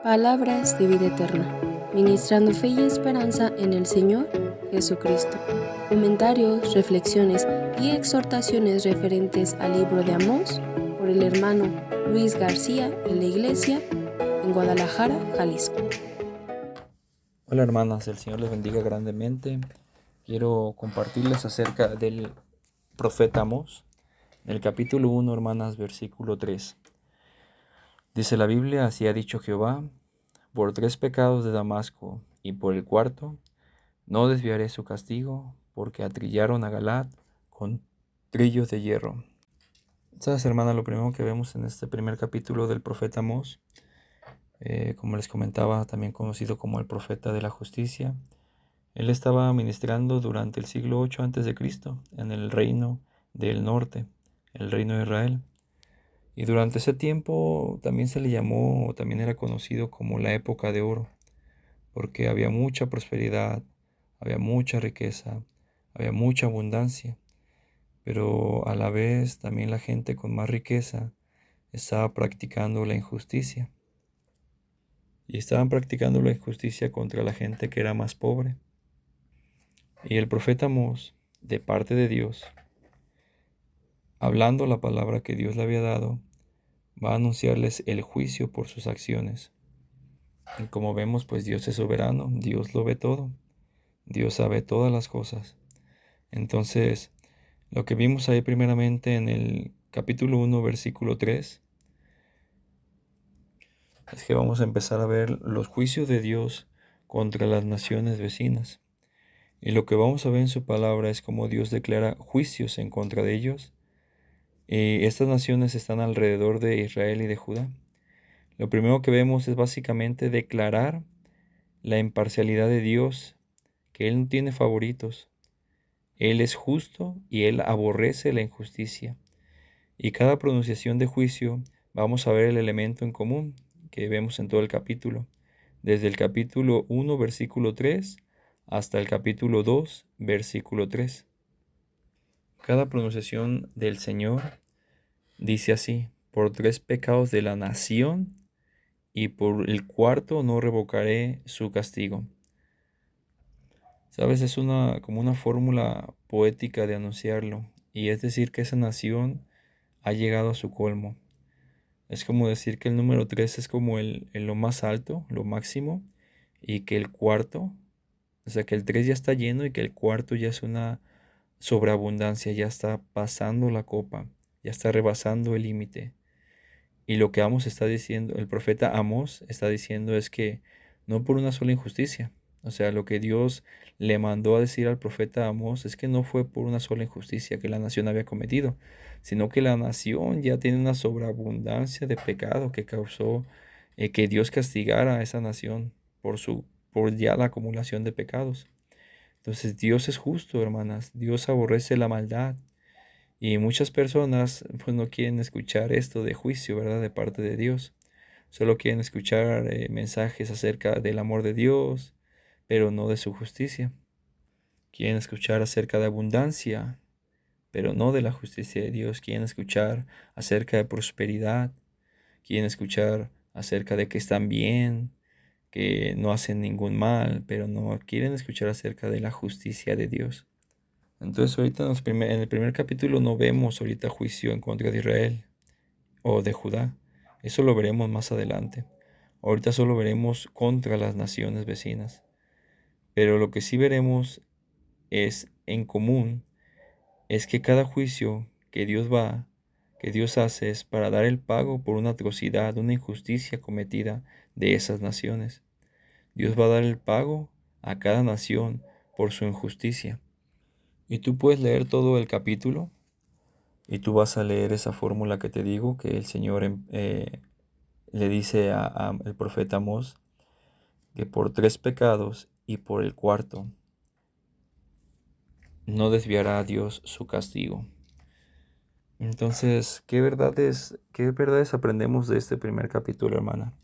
Palabras de vida eterna, ministrando fe y esperanza en el Señor Jesucristo. Comentarios, reflexiones y exhortaciones referentes al libro de Amós por el hermano Luis García en la iglesia en Guadalajara, Jalisco. Hola hermanas, el Señor les bendiga grandemente. Quiero compartirles acerca del profeta Amós, en el capítulo 1, hermanas, versículo 3. Dice la Biblia: así ha dicho Jehová, por 3 pecados de Damasco, y por el cuarto, no desviaré su castigo, porque atrillaron a Galaad con trillos de hierro. ¿Sabes, hermana? Lo primero que vemos en este primer capítulo del profeta Amós, como les comentaba, también conocido como el profeta de la justicia. Él estaba ministrando durante el siglo 8 a.C. en el reino del norte, el reino de Israel. Y durante ese tiempo también se le llamó, o también era conocido como la época de oro, porque había mucha prosperidad, había mucha riqueza, había mucha abundancia, pero a la vez también la gente con más riqueza estaba practicando la injusticia. Y estaban practicando la injusticia contra la gente que era más pobre. Y el profeta Amós, de parte de Dios, hablando la palabra que Dios le había dado, va a anunciarles el juicio por sus acciones. Y como vemos, pues Dios es soberano, Dios lo ve todo, Dios sabe todas las cosas. Entonces, lo que vimos ahí primeramente en el capítulo 1, versículo 3, es que vamos a empezar a ver los juicios de Dios contra las naciones vecinas. Y lo que vamos a ver en su palabra es cómo Dios declara juicios en contra de ellos. Y estas naciones están alrededor de Israel y de Judá. Lo primero que vemos es básicamente declarar la imparcialidad de Dios, que Él no tiene favoritos. Él es justo y Él aborrece la injusticia. Y cada pronunciación de juicio vamos a ver el elemento en común que vemos en todo el capítulo. Desde el capítulo 1, versículo 3, hasta el capítulo 2, versículo 3. Cada pronunciación del Señor dice así: por 3 pecados de la nación, y por el cuarto no revocaré su castigo. Sabes, es como una fórmula poética de anunciarlo, y es decir que esa nación ha llegado a su colmo. Es como decir que el número 3 es como lo más alto, lo máximo, y que el cuarto, o sea, que el 3 ya está lleno y que el cuarto ya es una sobreabundancia, ya está pasando la copa, ya está rebasando el límite. Y lo que Amós está diciendo, el profeta Amós está diciendo, es que no por una sola injusticia. O sea, lo que Dios le mandó a decir al profeta Amós es que no fue por una sola injusticia que la nación había cometido, sino que la nación ya tiene una sobreabundancia de pecado que causó que Dios castigara a esa nación por ya la acumulación de pecados. Entonces Dios es justo, hermanas. Dios aborrece la maldad. Y muchas personas pues no quieren escuchar esto de juicio, ¿verdad? De parte de Dios. Solo quieren escuchar mensajes acerca del amor de Dios, pero no de su justicia. Quieren escuchar acerca de abundancia, pero no de la justicia de Dios. Quieren escuchar acerca de prosperidad. Quieren escuchar acerca de que están bien, que no hacen ningún mal, pero no quieren escuchar acerca de la justicia de Dios. Entonces ahorita en el primer capítulo no vemos ahorita juicio en contra de Israel o de Judá. Eso lo veremos más adelante. Ahorita solo veremos contra las naciones vecinas. Pero lo que sí veremos es en común, es que cada juicio que Dios hace es para dar el pago por una atrocidad, una injusticia cometida de esas naciones. Dios va a dar el pago a cada nación por su injusticia. Y tú puedes leer todo el capítulo y tú vas a leer esa fórmula que te digo, que el Señor le dice al profeta Amós, que por 3 pecados y por el cuarto no desviará a Dios su castigo. Entonces, qué verdades aprendemos de este primer capítulo, hermana?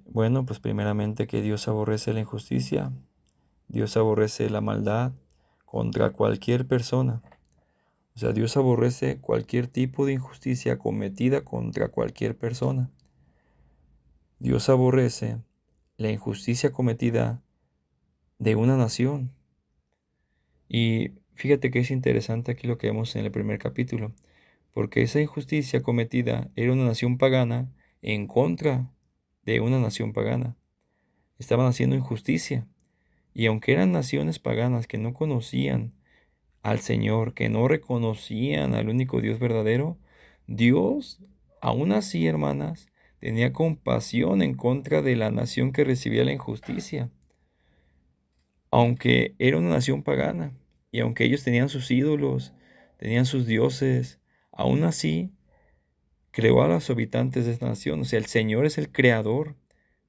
Bueno, pues primeramente que Dios aborrece la injusticia, Dios aborrece la maldad contra cualquier persona. O sea, Dios aborrece cualquier tipo de injusticia cometida contra cualquier persona. Dios aborrece la injusticia cometida de una nación. Y fíjate que es interesante aquí lo que vemos en el primer capítulo, porque esa injusticia cometida era una nación pagana en contra de una nación pagana. Estaban haciendo injusticia. Y aunque eran naciones paganas que no conocían al Señor, que no reconocían al único Dios verdadero, Dios, aún así, hermanas, tenía compasión en contra de la nación que recibía la injusticia. Aunque era una nación pagana y aunque ellos tenían sus ídolos, tenían sus dioses, aún así creó a los habitantes de esta nación. O sea, el Señor es el creador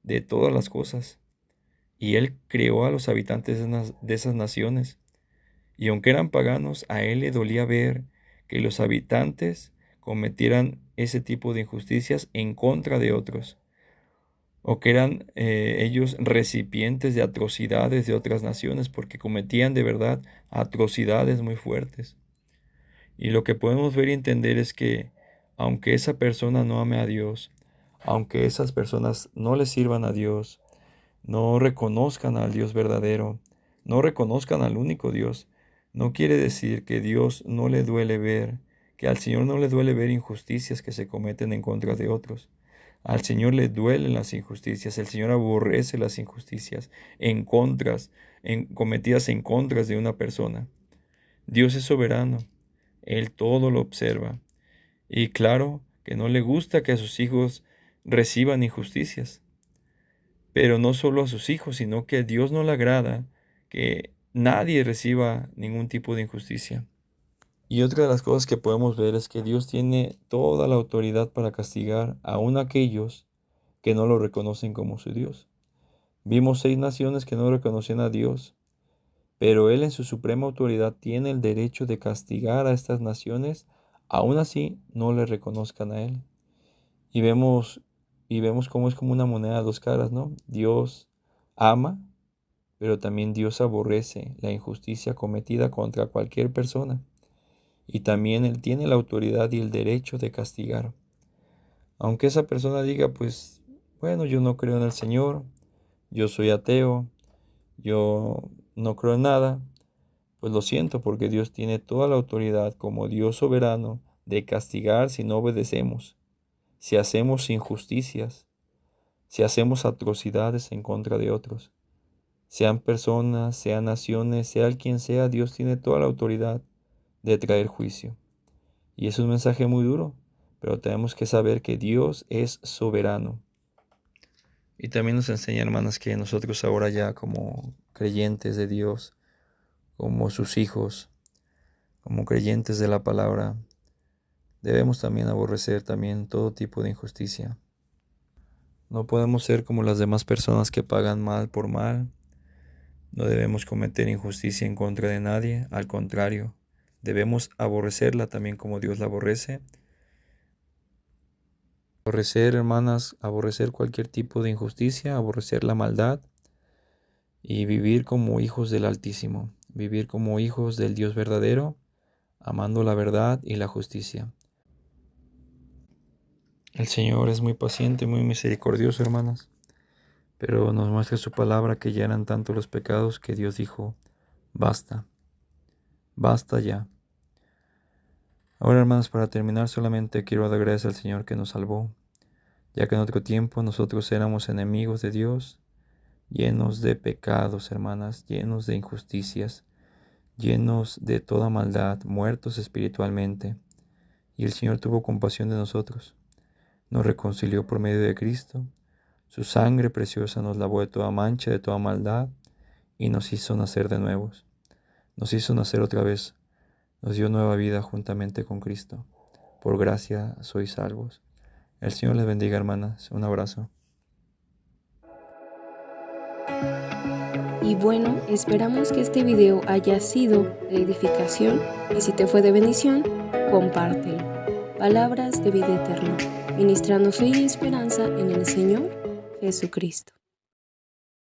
de todas las cosas y Él creó a los habitantes de esas naciones. Y aunque eran paganos, a Él le dolía ver que los habitantes cometieran ese tipo de injusticias en contra de otros, o que eran ellos recipientes de atrocidades de otras naciones, porque cometían de verdad atrocidades muy fuertes. Y lo que podemos ver y entender es que aunque esa persona no ame a Dios, aunque esas personas no le sirvan a Dios, no reconozcan al Dios verdadero, no reconozcan al único Dios, no quiere decir que Dios no le duele ver, que al Señor no le duele ver injusticias que se cometen en contra de otros. Al Señor le duelen las injusticias, el Señor aborrece las injusticias cometidas en contras de una persona. Dios es soberano, Él todo lo observa. Y claro que no le gusta que a sus hijos reciban injusticias. Pero no solo a sus hijos, sino que a Dios no le agrada que nadie reciba ningún tipo de injusticia. Y otra de las cosas que podemos ver es que Dios tiene toda la autoridad para castigar aún a aquellos que no lo reconocen como su Dios. Vimos 6 naciones que no reconocían a Dios, pero Él en su suprema autoridad tiene el derecho de castigar a estas naciones, aún así no le reconozcan a Él. Y vemos cómo es como una moneda de dos caras, ¿no? Dios ama, pero también Dios aborrece la injusticia cometida contra cualquier persona. Y también Él tiene la autoridad y el derecho de castigar. Aunque esa persona diga, pues, bueno, yo no creo en el Señor, yo soy ateo, yo no creo en nada, pues lo siento porque Dios tiene toda la autoridad como Dios soberano de castigar si no obedecemos, si hacemos injusticias, si hacemos atrocidades en contra de otros. Sean personas, sean naciones, sea quien sea, Dios tiene toda la autoridad de traer juicio. Y es un mensaje muy duro, pero tenemos que saber que Dios es soberano. Y también nos enseña, hermanas, que nosotros ahora ya como creyentes de Dios, como sus hijos, como creyentes de la palabra, debemos también aborrecer también todo tipo de injusticia. No podemos ser como las demás personas que pagan mal por mal. No debemos cometer injusticia en contra de nadie, al contrario, debemos aborrecerla también como Dios la aborrece. Aborrecer, hermanas, aborrecer cualquier tipo de injusticia, aborrecer la maldad y vivir como hijos del Altísimo, vivir como hijos del Dios verdadero, amando la verdad y la justicia. El Señor es muy paciente, muy misericordioso, hermanas, pero nos muestra su palabra que ya eran tantos los pecados que Dios dijo, basta, basta ya. Ahora, hermanos, para terminar solamente quiero dar gracias al Señor que nos salvó, ya que en otro tiempo nosotros éramos enemigos de Dios, llenos de pecados, hermanas, llenos de injusticias, llenos de toda maldad, muertos espiritualmente. Y el Señor tuvo compasión de nosotros, nos reconcilió por medio de Cristo, su sangre preciosa nos lavó de toda mancha, de toda maldad, y nos hizo nacer de nuevos, nos hizo nacer otra vez, nos dio nueva vida juntamente con Cristo. Por gracia sois salvos. El Señor les bendiga, hermanas. Un abrazo. Y bueno, esperamos que este video haya sido de edificación y si te fue de bendición, compártelo. Palabras de vida eterna, ministrando fe y esperanza en el Señor Jesucristo.